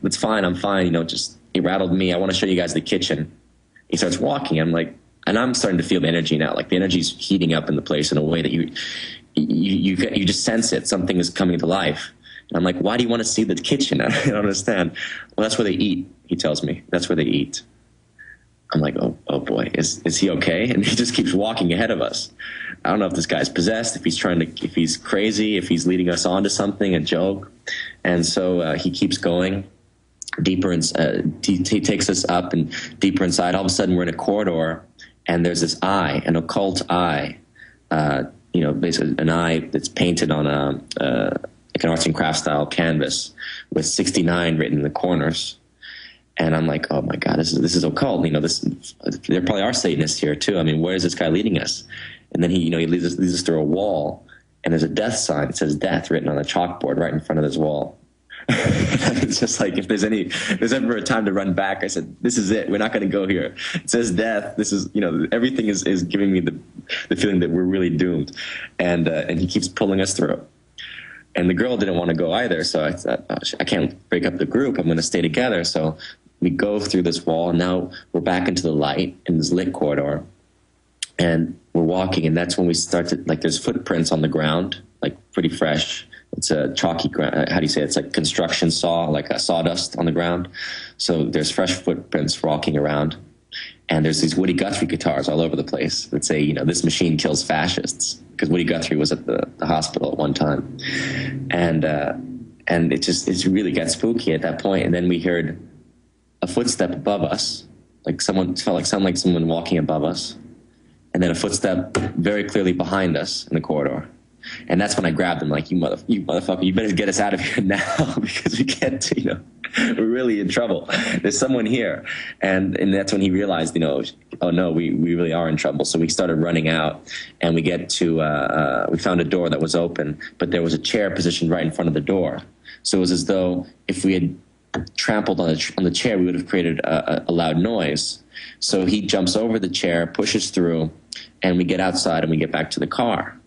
That's fine. I'm fine. You know, just it rattled me. I want to show you guys the kitchen. He starts walking. I'm like, and I'm starting to feel the energy now. Like the energy's heating up in the place in a way that you just sense it. Something is coming to life. And I'm like, why do you want to see the kitchen? I don't understand. Well, that's where they eat. He tells me that's where they eat. I'm like, oh boy, is he okay? And he just keeps walking ahead of us. I don't know if this guy's possessed, if he's crazy, if he's leading us on to something, a joke. And so he keeps going deeper. He takes us up and deeper inside. All of a sudden, we're in a corridor, and there's this eye, an occult eye. Basically an eye that's painted on like an arts and crafts style canvas with 69 written in the corners. And I'm like, oh my God, this is occult. You know, there probably are Satanists here too. I mean, where is this guy leading us? And then he leads us through a wall, and there's a death sign. It says death written on a chalkboard right in front of this wall. It's just like, if there's ever a time to run back, I said, this is it. We're not going to go here. It says death. This is, everything is giving me the feeling that we're really doomed. And he keeps pulling us through. And the girl didn't want to go either. So I thought, I can't break up the group. I'm going to stay together. So we go through this wall, and now we're back into the light in this lit corridor. And we're walking, and that's when we start to, like, there's footprints on the ground, like pretty fresh. It's a chalky ground. How do you say it? It's like construction saw, like a sawdust on the ground. So there's fresh footprints walking around. And there's these Woody Guthrie guitars all over the place that say, this machine kills fascists, because Woody Guthrie was at the hospital at one time. And it really got spooky at that point. And then we heard a footstep above us, felt like someone walking above us. And then a footstep very clearly behind us in the corridor. And that's when I grabbed him, like, you motherfucker, you better get us out of here now, because we can't, we're really in trouble. There's someone here. And that's when he realized, oh no, we really are in trouble. So we started running out, and we get to, we found a door that was open, but there was a chair positioned right in front of the door. So it was as though if we had trampled on the chair, we would have created a loud noise. So he jumps over the chair, pushes through, and we get outside and we get back to the car.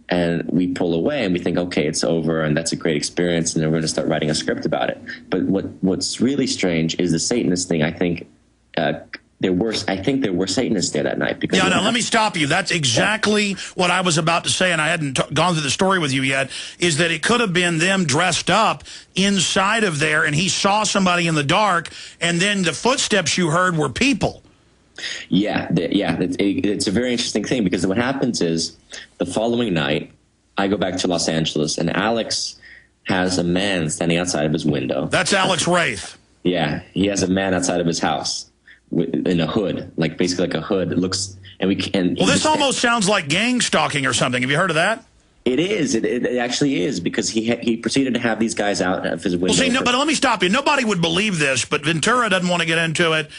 And we pull away and we think, okay, it's over, and that's a great experience, and then we're going to start writing a script about it. But what's really strange is the Satanist thing. I think there were Satanists there that night. Because let me stop you. That's exactly what I was about to say, and I hadn't gone through the story with you yet, is that it could have been them dressed up inside of there, and he saw somebody in the dark, and then the footsteps you heard were people. Yeah, it's a very interesting thing, because what happens is the following night, I go back to Los Angeles, and Alex has a man standing outside of his window. That's Alex Wraith. Yeah, he has a man outside of his house in a hood, like basically like a hood. It looks, well, this almost sounds like gang stalking or something. Have you heard of that? It is. It actually is, because he proceeded to have these guys out of his window. Well, see, but let me stop you. Nobody would believe this, but Ventura doesn't want to get into it.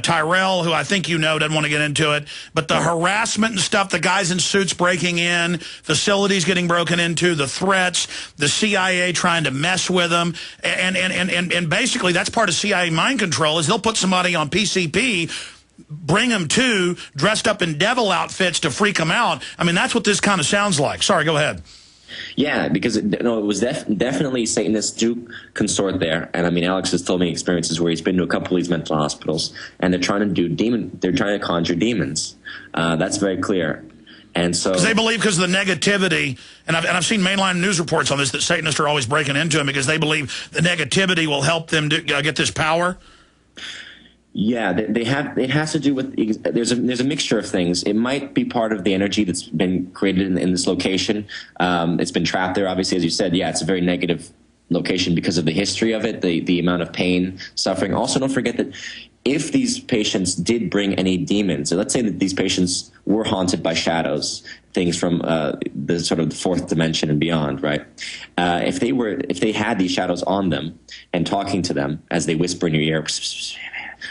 Tyrell, who I think doesn't want to get into it. But the harassment and stuff, the guys in suits breaking in, facilities getting broken into, the threats, the CIA trying to mess with them. And basically that's part of CIA mind control, is they'll put somebody on PCP, bring them dressed up in devil outfits to freak them out. I mean, that's what this kind of sounds like. Sorry, go ahead. Yeah, because it was definitely Satanists do consort there, and I mean, Alex has told me experiences where he's been to a couple of these mental hospitals, and they're trying to conjure demons. That's very clear, and so because they believe, because of the negativity, and I've seen mainline news reports on this, that Satanists are always breaking into them because they believe the negativity will help them get this power. Yeah, it has to do with, there's a mixture of things. It might be part of the energy that's been created in this location. It's been trapped there, obviously, as you said. Yeah, it's a very negative location because of the history of it, the amount of pain, suffering. Also, don't forget that if these patients did bring any demons, so let's say that these patients were haunted by shadows, things from the sort of the fourth dimension and beyond, right? If they had these shadows on them and talking to them as they whisper in your ear,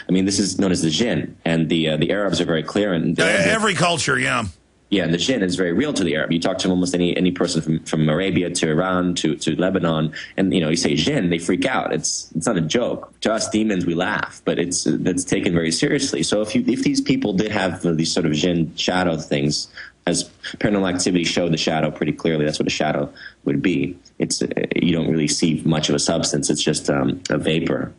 I mean, this is known as the jinn, and the Arabs are very clear. And every culture, yeah. Yeah, and the jinn is very real to the Arab. You talk to almost any person from Arabia to Iran to Lebanon, and you say jinn, they freak out. It's not a joke. To us, demons, we laugh, but that's taken very seriously. So if these people did have these sort of jinn shadow things, as Paranormal Activity showed the shadow pretty clearly, that's what a shadow would be. it's you don't really see much of a substance. It's just a vapor.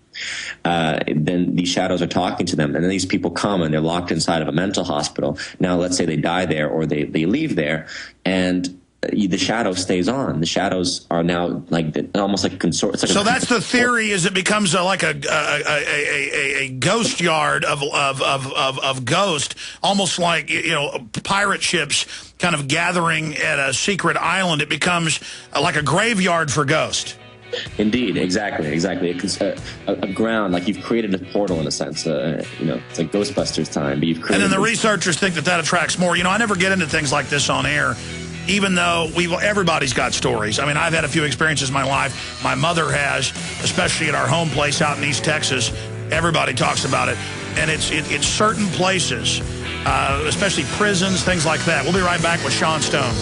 Then these shadows are talking to them, and then these people come and they're locked inside of a mental hospital. Now, let's say they die there or they leave there, and the shadow stays on. The shadows are now like almost like a consort. Like so that's the theory: is it becomes like a ghost yard of ghost, almost like pirate ships kind of gathering at a secret island. It becomes like a graveyard for ghosts. Indeed, exactly. It's a ground, like you've created a portal in a sense. It's like Ghostbusters time, but you've created. And then the researchers think that attracts more. I never get into things like this on air, even though everybody's got stories. I mean, I've had a few experiences in my life. My mother has, especially at our home place out in East Texas. Everybody talks about it, and it's certain places, especially prisons, things like that. We'll be right back with Sean Stone.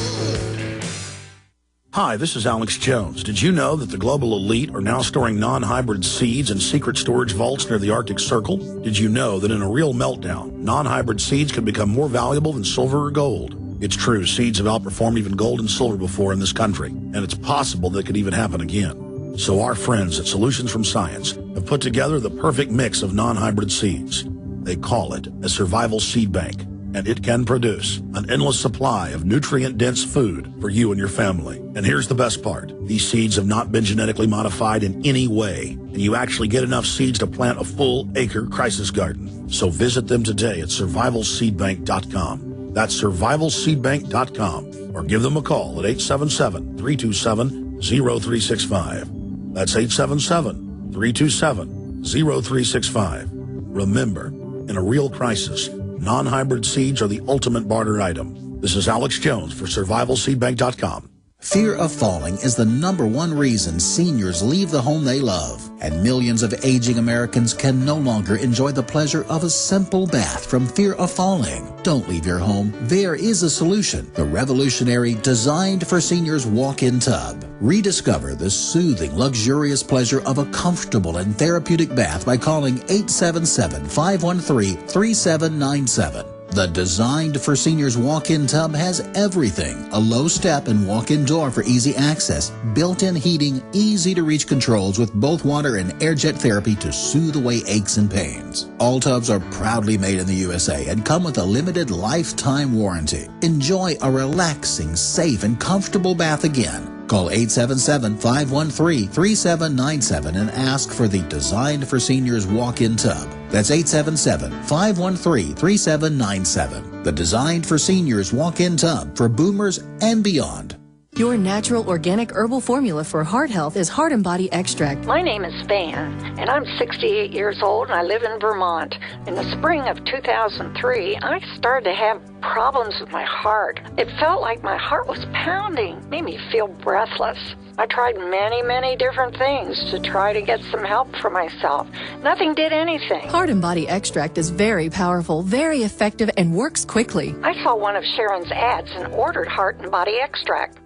Hi, this is Alex Jones. Did you know that the global elite are now storing non-hybrid seeds in secret storage vaults near the Arctic Circle? Did you know that in a real meltdown, non-hybrid seeds can become more valuable than silver or gold? It's true, seeds have outperformed even gold and silver before in this country, and it's possible that it could even happen again. So our friends at Solutions from Science have put together the perfect mix of non-hybrid seeds. They call it a survival seed bank, and it can produce an endless supply of nutrient-dense food for you and your family. And here's the best part. These seeds have not been genetically modified in any way, and you actually get enough seeds to plant a full-acre crisis garden. So visit them today at survivalseedbank.com. That's survivalseedbank.com, or give them a call at 877-327-0365. That's 877-327-0365. Remember, in a real crisis, non-hybrid seeds are the ultimate barter item. This is Alex Jones for survivalseedbank.com. Fear of falling is the #1 reason seniors leave the home they love, and millions of aging Americans can no longer enjoy the pleasure of a simple bath from fear of falling. Don't leave your home. There is a solution. The revolutionary Designed for Seniors walk-in tub. Rediscover the soothing, luxurious pleasure of a comfortable and therapeutic bath by calling 877-513-3797. The Designed for Seniors walk-in tub has everything. A low step and walk-in door for easy access, built-in heating, easy-to-reach controls with both water and air jet therapy to soothe away aches and pains. All tubs are proudly made in the USA and come with a limited lifetime warranty. Enjoy a relaxing, safe, and comfortable bath again. Call 877-513-3797 and ask for the Designed for Seniors walk-in tub. That's 877-513-3797. The Designed for Seniors walk-in tub for boomers and beyond. Your natural organic herbal formula for heart health is Heart and Body Extract. My name is Van, and I'm 68 years old, and I live in Vermont. In the spring of 2003, I started to have problems with my heart. It felt like my heart was pounding, made me feel breathless. I tried many different things to try to get some help for myself. Nothing did anything. Heart and Body Extract is very powerful, very effective, and works quickly. I saw one of Sharon's ads and ordered Heart and Body Extract.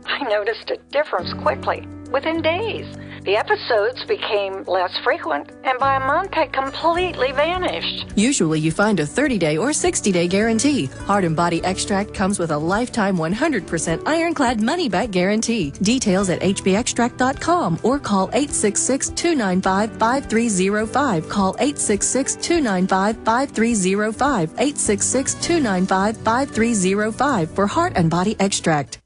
I noticed a difference quickly, within days. The episodes became less frequent, and by a month had completely vanished. Usually you find a 30-day or 60-day guarantee. Heart and Body Extract comes with a lifetime 100% ironclad money-back guarantee. Details at hbextract.com or call 866-295-5305. Call 866-295-5305. 866-295-5305 for Heart and Body Extract.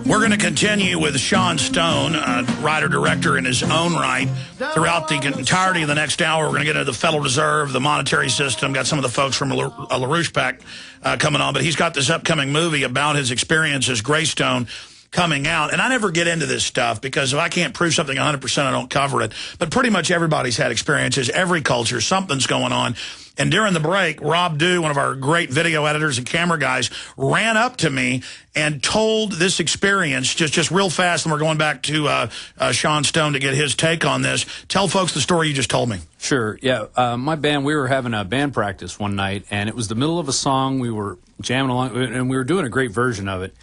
We're going to continue with Sean Stone, writer-director in his own right. Throughout the entirety of the next hour, we're going to get into the Federal Reserve, the monetary system. Got some of the folks from LaRouche Pack coming on. But he's got this upcoming movie about his experience as Greystone coming out. And I never get into this stuff because if I can't prove something 100%, I don't cover it. But pretty much everybody's had experiences. Every culture, something's going on. And during the break, Rob Dew, one of our great video editors and camera guys, ran up to me and told this experience just real fast. And we're going back to Sean Stone to get his take on this. Tell folks the story you just told me. Sure. Yeah. My band, we were having a band practice one night, and it was the middle of a song. We were jamming along, and we were doing a great version of it.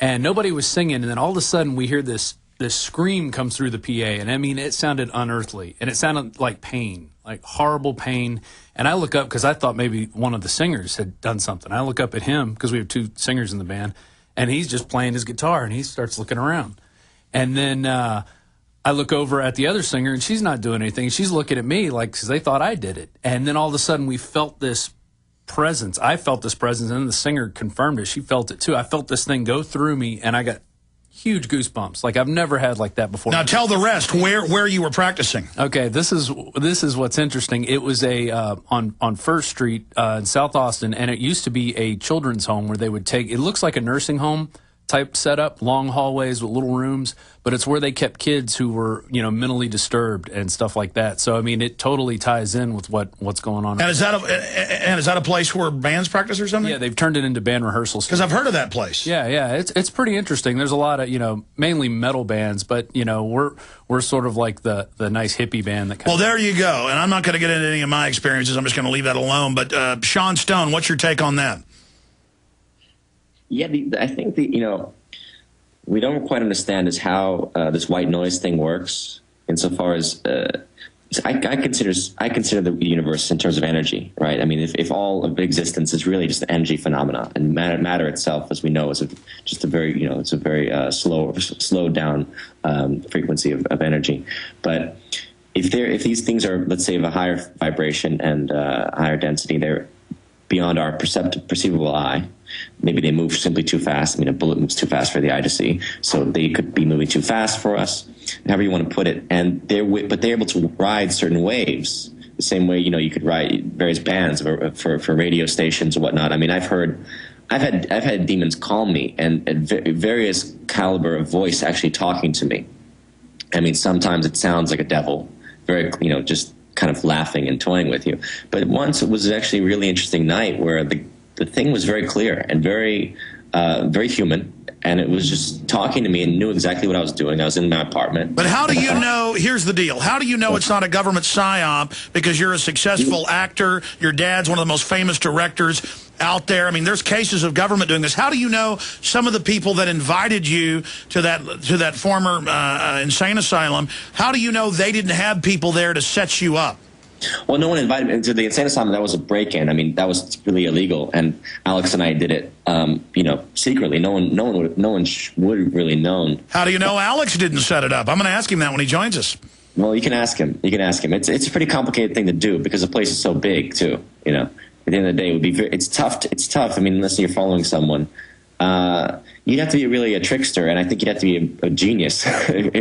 And nobody was singing. And then all of a sudden, we hear this scream come through the PA. And I mean, it sounded unearthly, and it sounded like pain. like horrible pain. And I look up because I thought maybe one of the singers had done something. I look up at him because we have 2 singers in the band, and he's just playing his guitar, and he starts looking around. And then I look over at the other singer, and she's not doing anything. She's looking at me like, because they thought I did it. And then all of a sudden we felt this presence. I felt this presence, and then the singer confirmed it. She felt it too. I felt this thing go through me, and I got huge goosebumps. Like I've never had like that before. Now tell the rest where you were practicing. Okay, this is what's interesting. It was on First Street in South Austin, and it used to be a children's home where they would take. It looks like a nursing home type setup, long hallways with little rooms, but it's where they kept kids who were, mentally disturbed and stuff like that. So I mean, it totally ties in with what's going on. And is that a place where bands practice or something? Yeah, they've turned it into band rehearsals. Because I've heard of that place. Yeah, it's pretty interesting. There's a lot of mainly metal bands, but we're sort of like the nice hippie band that. Well, there you go. And I'm not going to get into any of my experiences. I'm just going to leave that alone. But Sean Stone, what's your take on that? Yeah, I think we don't quite understand is how this white noise thing works. Insofar as I consider the universe in terms of energy, right? I mean, if all of existence is really just an energy phenomena, and matter itself, as we know, is just a very it's a very slowed down frequency of energy. But if these things are, let's say, of a higher vibration and higher density, they're beyond our perceivable eye. Maybe they move simply too fast. I mean, a bullet moves too fast for the eye to see, so they could be moving too fast for us, however you want to put it. And they're able to ride certain waves the same way you could ride various bands for radio stations or whatnot. I mean, I've had demons call me and various caliber of voice actually talking to me. I mean, sometimes it sounds like a devil, very just kind of laughing and toying with you. But once it was actually a really interesting night where the thing was very clear and very human, and it was just talking to me and knew exactly what I was doing. I was in my apartment. But how do you know, here's the deal, how do you know it's not a government psyop because you're a successful actor, your dad's one of the most famous directors out there? I mean, there's cases of government doing this. How do you know some of the people that invited you to that former insane asylum, how do you know they didn't have people there to set you up? Well, no one invited me to the insane asylum. That was a break-in. I mean, that was really illegal, and Alex and I did it, secretly. No one would really known. How do you know Alex didn't set it up? I'm going to ask him that when he joins us. Well, you can ask him. It's a pretty complicated thing to do because the place is so big too. At the end of the day, it's tough. It's tough. I mean, unless you're following someone. You'd have to be really a trickster, and I think you'd have to be a genius,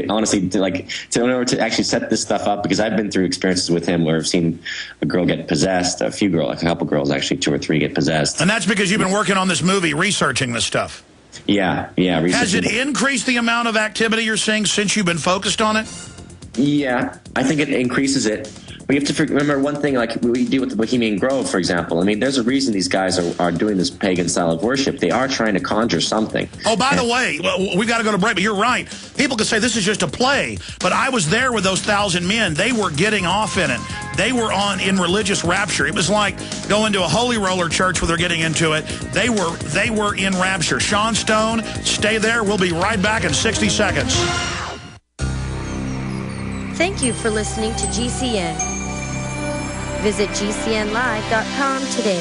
honestly, in order to actually set this stuff up. Because I've been through experiences with him where I've seen a girl get possessed, a couple girls actually, 2 or 3 get possessed. And that's because you've been working on this movie, researching this stuff. Yeah. Has it increased the amount of activity you're seeing since you've been focused on it? Yeah, I think it increases it. But you have to remember one thing, like we do with the Bohemian Grove, for example. I mean, there's a reason these guys are doing this pagan style of worship. They are trying to conjure something. Oh, by the way, we got to go to break, but you're right. People could say this is just a play, but I was there with those 1,000 men. They were getting off in it. They were in religious rapture. It was like going to a holy roller church where they're getting into it. They were in rapture. Sean Stone, stay there. We'll be right back in 60 seconds. Thank you for listening to GCN. Visit GCNlive.com today.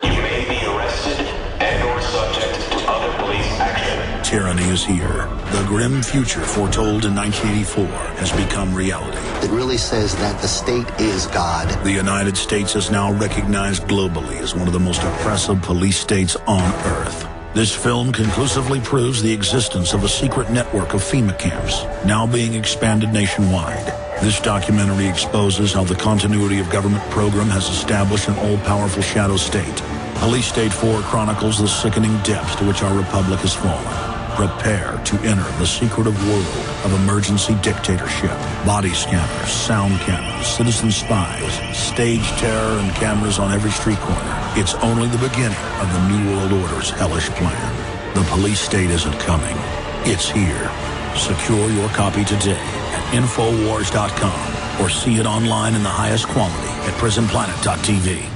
You may be arrested and/or subject to other police action. Tyranny is here. The grim future foretold in 1984 has become reality. It really says that the state is God. The United States is now recognized globally as one of the most oppressive police states on Earth. This film conclusively proves the existence of a secret network of FEMA camps, now being expanded nationwide. This documentary exposes how the continuity of government program has established an all-powerful shadow state. Police State 4 chronicles the sickening depths to which our republic has fallen. Prepare to enter the secretive world of emergency dictatorship. Body scanners, sound cameras, citizen spies, stage terror, and cameras on every street corner. It's only the beginning of the New World Order's hellish plan. The police state isn't coming. It's here. Secure your copy today at Infowars.com or see it online in the highest quality at PrisonPlanet.tv.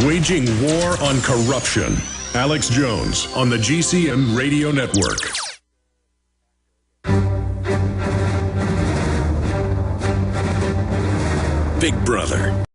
Waging war on corruption. Alex Jones on the GCN Radio Network. Big Brother.